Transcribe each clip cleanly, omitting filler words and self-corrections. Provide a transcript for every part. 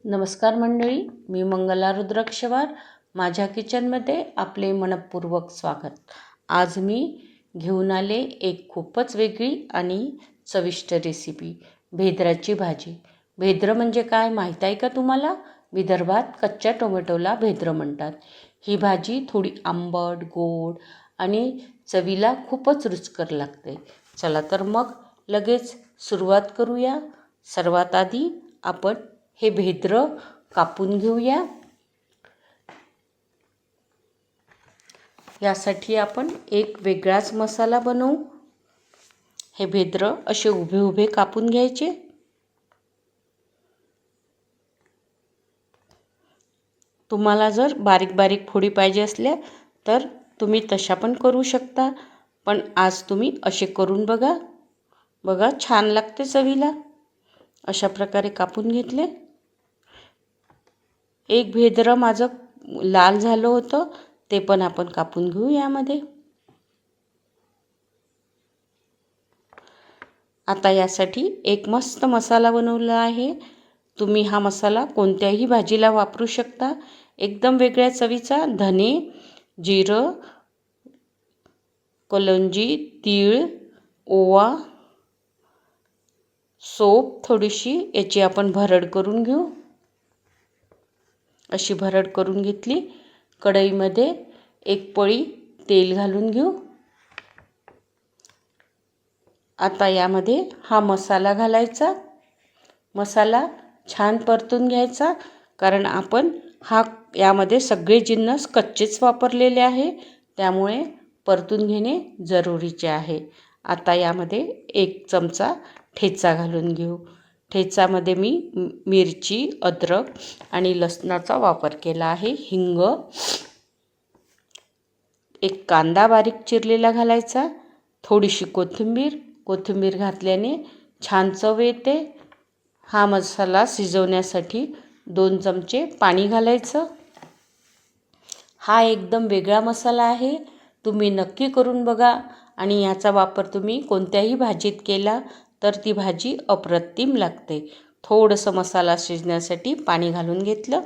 नमस्कार मंडळी, मी मंगला रुद्राक्षवार. माझ्या किचनमध्ये आपले मनपूर्वक स्वागत. आज मी घेऊन आले एक खूपच वेगळी आणि चविष्ट रेसिपी, भेद्राची भाजी. भेद्र म्हणजे काय माहीत आहे का तुम्हाला? विदर्भात कच्च्या टोमॅटोला भेद्र म्हणतात. ही भाजी थोडी आंबट, गोड आणि चवीला खूपच रुचकर लागते. चला तर मग लगेच सुरुवात करूया. सर्वात आधी आपण हे भेद्र कापून घेऊया. यासाठी आपण एक वेगळाच मसाला बनवू. हे भेद्र असे उभे उभे कापून घ्यायचे. तुम्हाला जर बारीक बारीक फोडी पाहिजे असल्या तर तुम्ही तशा पण करू शकता, पण आज तुम्ही असे करून बघा. बघा, छान लागते चवीला. अशा प्रकारे कापून घेतले. एक भेद्र माझं लाल झालं होतं, ते पण आपण कापून घेऊ यामध्ये. आता यासाठी एक मस्त मसाला बनवला आहे. तुम्ही हा मसाला कोणत्याही भाजीला वापरू शकता. एकदम वेगळ्या चवीचा. धने, जिरं, कलोंजी, तीळ, ओवा, सोप थोडीशी, याची आपण भरड करून घेऊ. अशी भरड करून घेतली. कढईमध्ये एक पळी तेल घालून घेऊ. आता यामध्ये हा मसाला घालायचा. मसाला छान परतून घ्यायचा, कारण आपण यामध्ये सगळे जिन्नस कच्चेच वापरलेले आहे, त्यामुळे परतून घेणे जरुरीचे आहे. आता यामध्ये एक चमचा ठेचा घालून घेऊ. ठेचामध्ये मी मिरची, अद्रक आणि लसणाचा वापर केला आहे. हिंग, एक कांदा बारीक चिरलेला घालायचा. थोडीशी कोथिंबीर घातल्याने छान चव येते. हा मसाला शिजवण्यासाठी 2 चमचे पाणी घालायचं. हा एकदम वेगळा मसाला आहे. तुम्ही नक्की करून बघा आणि याचा वापर तुम्ही कोणत्याही भाजीत केला तर ती भाजी अप्रतिम लागते. थोडंसं मसाला शिजण्यासाठी पाणी घालून घेतलं.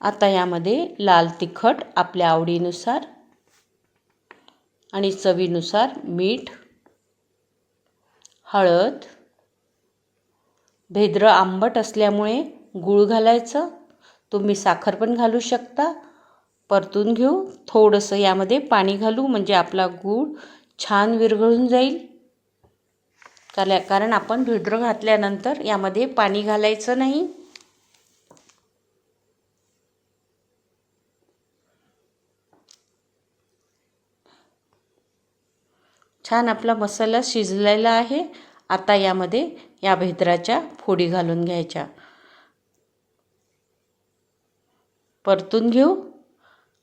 आता यामध्ये लाल तिखट आपल्या आवडीनुसार आणि चवीनुसार मीठ, हळद. भेद्र आंबट असल्यामुळे गूळ घालायचं. तुम्ही साखर पण घालू शकता. परतून घेऊ. थोडंसं यामध्ये पाणी घालू, म्हणजे आपला गूळ छान विरघळून जाईल. कारण आपण भेद्र घातल्यानंतर यामध्ये पाणी घालायचं नाही. छान आपला मसाला शिजलेला आहे. आता यामध्ये या भेद्राच्या फोडी घालून घ्यायच्या. परतून घेऊ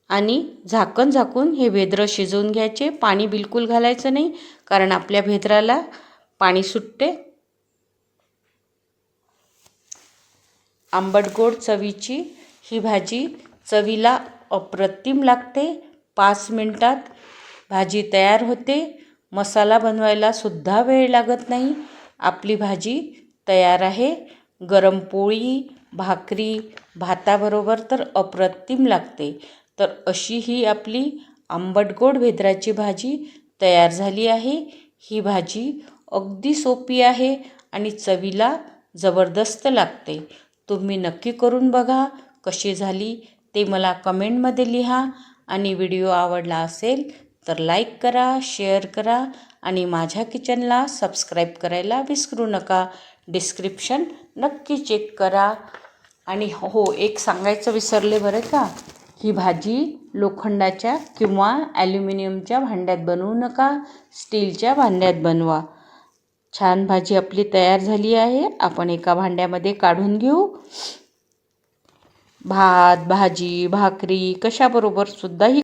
आणि झाकण झाकून हे भेद्र शिजवून घ्यायचे. पाणी बिलकुल घालायचं नाही, कारण आपल्या भेद्राला पाणी सुटते. आंबट गोड चवीची ही भाजी चवीला अप्रतिम लागते. 5 मिनिटात भाजी तयार होते. मसाला बनवायला सुद्धा वेळ लागत नाही. आपली भाजी तयार आहे. गरम पोळी, भाकरी, भाताबरोबर तर अप्रतिम लागते. तर अशी ही आपली आंबट गोड भेद्राची भाजी तयार झाली आहे. ही भाजी अगदी सोपी आहे आणि चवीला जबरदस्त लागते. तुम्ही नक्की करून बघा. कशी झाली ते मला कमेंटमध्ये लिहा आणि व्हिडिओ आवडला असेल तर लाईक करा, शेअर करा आणि माझ्या किचनला सबस्क्राईब करायला विसरू नका. डिस्क्रिप्शन नक्की चेक करा. आणि हो, एक सांगायचं विसरले बरं का, ही भाजी लोखंडाच्या किंवा ॲल्युमिनियमच्या भांड्यात बनवू नका, स्टीलच्या भांड्यात बनवा. छान भाजी आपली तयार झाली आहे. आपण एका भांड्यामध्ये काढून घेऊ. भात, भाजी, भाकरी कशाबरोबर सुद्धा ही